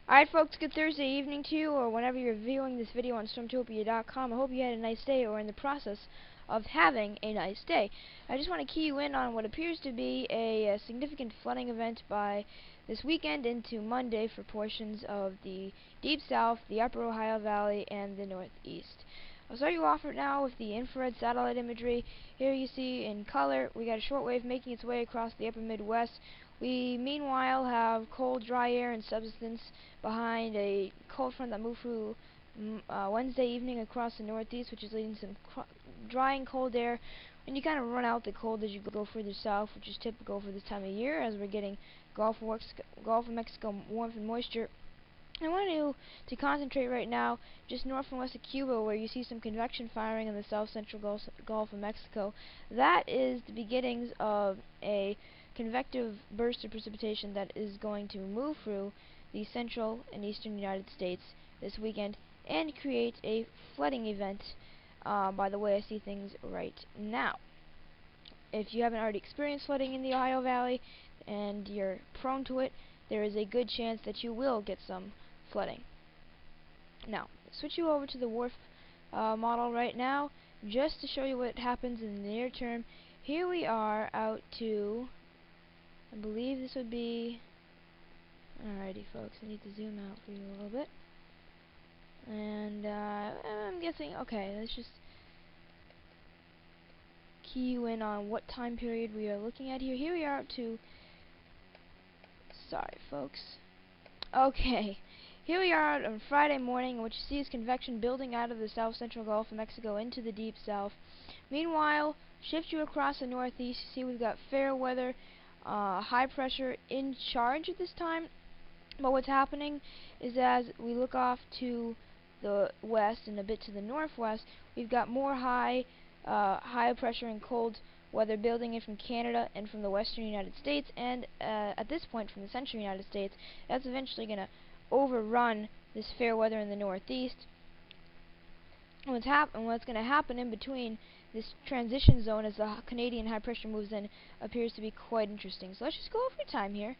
Alright folks, good Thursday evening to you, or whenever you're viewing this video on Stormtopia.com. I hope you had a nice day, or in the process of having a nice day. I just want to key you in on what appears to be a significant flooding event by this weekend into Monday for portions of the Deep South, the Upper Ohio Valley, and the Northeast. I'll start you off right now with the infrared satellite imagery. Here you see in color, we got a shortwave making its way across the upper Midwest. We meanwhile have cold, dry air and substance behind a cold front that moved through Wednesday evening across the Northeast, which is leading to some dry and cold air. And you kind of run out the cold as you go further south, which is typical for this time of year, as we're getting Gulf of Mexico warmth and moisture. I want you to concentrate right now just north and west of Cuba, where you see some convection firing in the south-central Gulf of Mexico. That is the beginnings of a convective burst of precipitation that is going to move through the central and eastern United States this weekend and create a flooding event by the way I see things right now. If you haven't already experienced flooding in the Ohio Valley and you're prone to it, there is a good chance that you will get some flooding. Now, switch you over to the WRF model right now, just to show you what happens in the near term. Here we are out to, I believe this would be, alrighty folks, I need to zoom out for you a little bit. And I'm guessing, okay, let's just key you in on what time period we are looking at here. Here we are up to, sorry folks, okay, here we are on Friday morning, and what you see is convection building out of the south-central Gulf of Mexico into the deep south. Meanwhile, shift you across the northeast, you see we've got fair weather, high pressure in charge at this time. But what's happening is, as we look off to the west and a bit to the northwest, we've got more high pressure and cold weather building in from Canada and from the western United States, and at this point from the central United States. That's eventually going to overrun this fair weather in the northeast. And what's going to happen in between this transition zone as the Canadian high pressure moves in appears to be quite interesting. So let's just go over time here.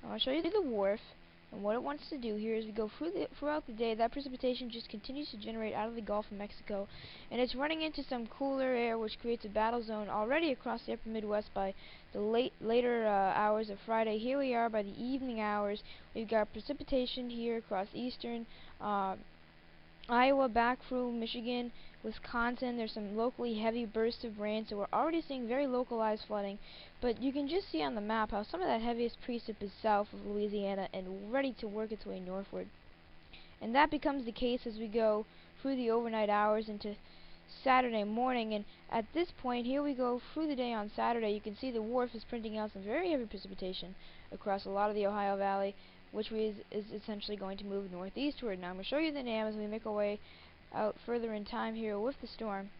I'll show you the WRF. And what it wants to do here is we go throughout the day, that precipitation just continues to generate out of the Gulf of Mexico, and it's running into some cooler air, which creates a battle zone already across the upper Midwest by the later hours of Friday. Here we are by the evening hours. We've got precipitation here across eastern Iowa, back through Michigan, Wisconsin. There's some locally heavy bursts of rain, so we're already seeing very localized flooding. But you can just see on the map how some of that heaviest precip is south of Louisiana and ready to work its way northward. And that becomes the case as we go through the overnight hours into Saturday morning. And at this point, here we go through the day on Saturday. You can see the WRF is printing out some very heavy precipitation across a lot of the Ohio Valley, which is essentially going to move northeastward. Now I'm going to show you the NAM as we make our way out further in time here with the storm.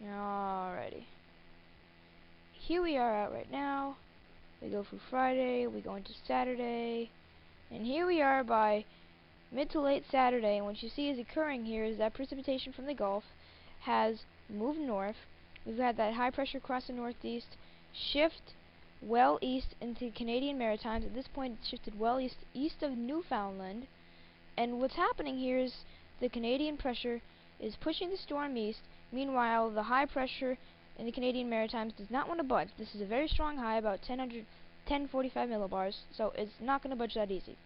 Alrighty. Here we are out right now. We go through Friday, we go into Saturday, and here we are by mid to late Saturday, and what you see is occurring here is that precipitation from the Gulf has moved north. We've had that high pressure across the northeast shift well east into Canadian Maritimes. At this point, it's shifted well east of Newfoundland. And what's happening here is the Canadian pressure is pushing the storm east. Meanwhile, the high pressure in the Canadian Maritimes does not want to budge. This is a very strong high, about 1045 millibars, so it's not going to budge that easy.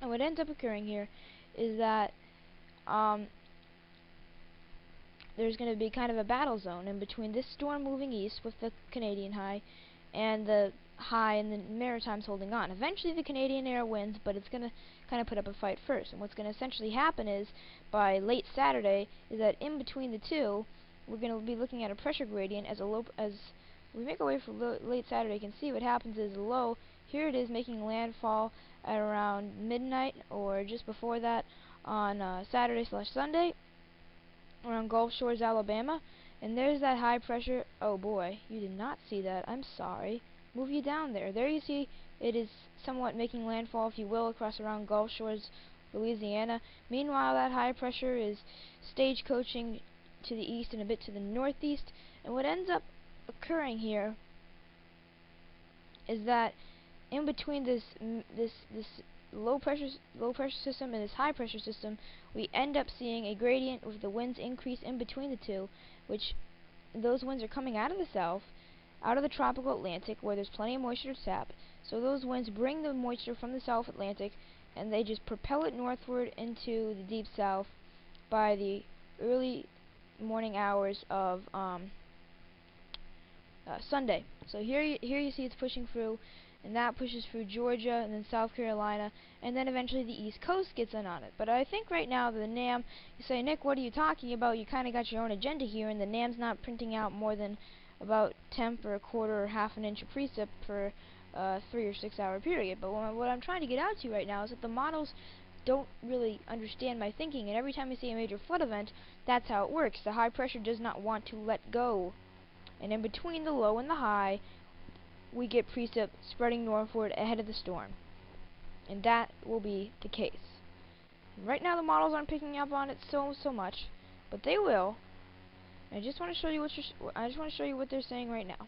And what ends up occurring here is that there's going to be kind of a battle zone in between this storm moving east with the Canadian high and the high in the Maritimes holding on. Eventually the Canadian air wins, but it's going to kind of put up a fight first. And what's going to essentially happen is, by late Saturday, is that in between the two, we're going to be looking at a pressure gradient as we make our way for late Saturday. You can see what happens is low. Here it is making landfall at around midnight or just before that on Saturday/Sunday around Gulf Shores, Alabama. And there's that high pressure. Oh boy, you did not see that. I'm sorry. Move you down there. There you see it is somewhat making landfall, if you will, across around Gulf Shores, Louisiana. Meanwhile, that high pressure is stagecoaching to the east and a bit to the northeast. And what ends up occurring here is that in between this low pressure system and this high pressure system, we end up seeing a gradient with the winds increase in between the two, which those winds are coming out of the south, out of the tropical Atlantic, where there's plenty of moisture to tap. So those winds bring the moisture from the South Atlantic, and they just propel it northward into the deep south by the early morning hours of Sunday. So here you see it's pushing through, and that pushes through Georgia and then South Carolina, and then eventually the East Coast gets in on it. But I think right now the NAM, you say, Nick, what are you talking about? You kind of got your own agenda here, and the NAM's not printing out more than about 1/10 or 1/4 or 1/2 an inch of precip per 3 or 6 hour period. But what I'm trying to get out to right now is that the models don't really understand my thinking, and every time you see a major flood event, that's how it works. The high pressure does not want to let go, and in between the low and the high, we get precip spreading northward ahead of the storm, and that will be the case. Right now the models aren't picking up on it so much, but they will. And I just want to show you what they're saying right now,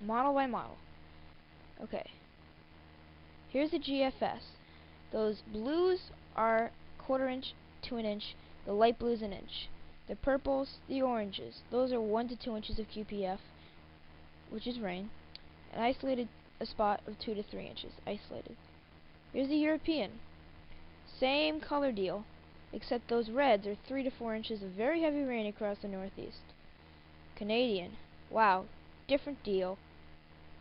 model by model. Okay, here's the GFS. Those blues are 1/4 inch to 1 inch. The light blues 1 inch. The purples, the oranges, those are 1 to 2 inches of QPF, which is rain. An isolated spot of 2 to 3 inches, isolated. Here's the European. Same color deal, except those reds are 3 to 4 inches of very heavy rain across the northeast. Canadian. Wow, different deal.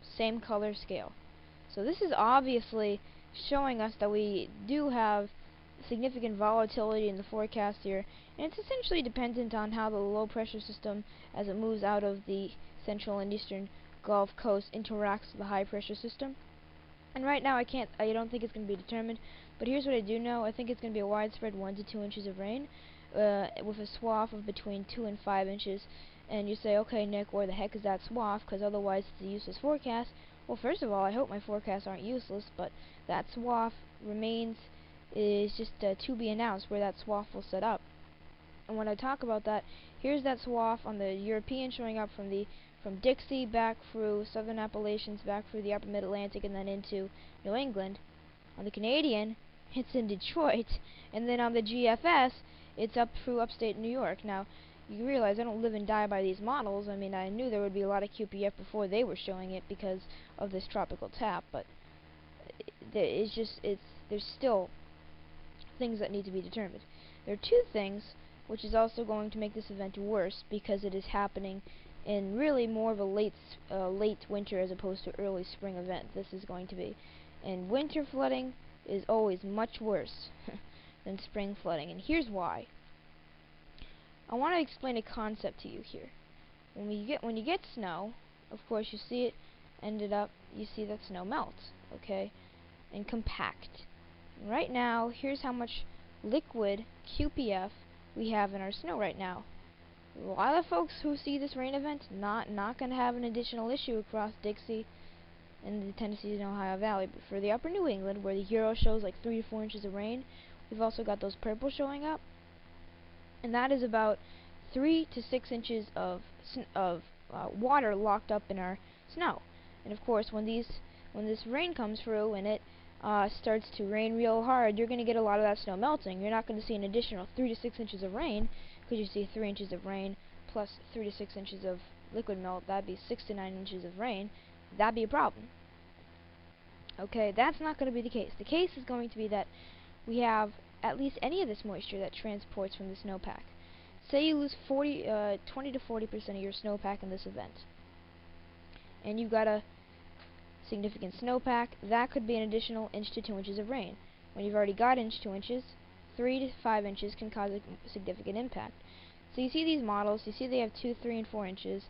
Same color scale. So this is obviously showing us that we do have significant volatility in the forecast here, and it's essentially dependent on how the low pressure system, as it moves out of the central and eastern Gulf Coast, interacts with the high pressure system. And right now I don't think it's going to be determined, but here's what I do know. I think it's going to be a widespread 1 to 2 inches of rain, with a swath of between 2 and 5 inches. And you say, okay, Nick, where the heck is that swath? Because otherwise it's a useless forecast. Well, first of all, I hope my forecasts aren't useless, but that swath is just to be announced where that swath will set up. And when I talk about that, here's that swath on the European showing up from Dixie back through southern Appalachians, back through the upper mid-Atlantic, and then into New England. On the Canadian, it's in Detroit, and then on the GFS, it's up through upstate New York. Now, you realize I don't live and die by these models. I mean, I knew there would be a lot of QPF before they were showing it because of this tropical tap, but there's still things that need to be determined. There are two things which is also going to make this event worse, because it is happening in really more of a late winter as opposed to early spring event. This is going to be, and winter flooding is always much worse than spring flooding, and here's why. I want to explain a concept to you here. When you get snow, of course you see it you see that snow melts, okay, and compact. Right now, here's how much liquid QPF we have in our snow right now. A lot of folks who see this rain event not going to have an additional issue across Dixie and the Tennessee and Ohio Valley. But for the upper New England, where the Euro shows like 3 to 4 inches of rain, we've also got those purples showing up, and that is about 3 to 6 inches of water locked up in our snow. And of course, when this rain comes through and it starts to rain real hard, you're going to get a lot of that snow melting. You're not going to see an additional 3 to 6 inches of rain, because you see 3 inches of rain plus 3 to 6 inches of liquid melt. That'd be 6 to 9 inches of rain. That'd be a problem. Okay, that's not going to be the case. The case is going to be that we have at least any of this moisture that transports from the snowpack. Say you lose 20 to 40% of your snowpack in this event, and you've got a significant snowpack. That could be an additional 1 to 2 inches of rain. When you've already got 1 to 2 inches, 3 to 5 inches can cause a significant impact. So you see these models, you see they have 2, 3, and 4 inches,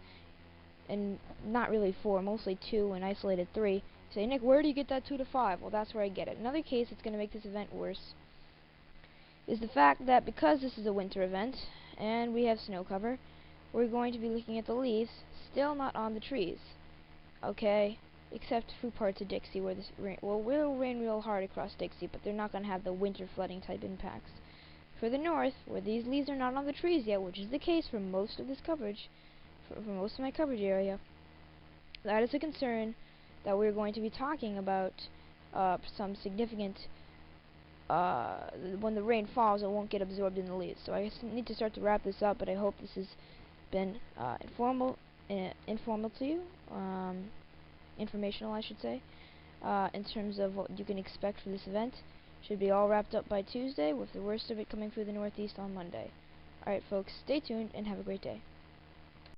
and not really 4, mostly 2 and isolated 3. You say, Nick, where do you get that 2 to 5? Well, that's where I get it. Another case that's going to make this event worse is the fact that because this is a winter event, and we have snow cover, we're going to be looking at the leaves, still not on the trees. Okay, except through parts of Dixie where this will rain real hard across Dixie, but they're not going to have the winter flooding type impacts. For the north, where these leaves are not on the trees yet, which is the case for most of this coverage, for most of my coverage area, that is a concern that we're going to be talking about some significant, when the rain falls, it won't get absorbed in the leaves. So I need to start to wrap this up, but I hope this has been informal to you, informational, I should say, in terms of what you can expect from this event. Should be all wrapped up by Tuesday, with the worst of it coming through the Northeast on Monday. Alright folks, stay tuned and have a great day.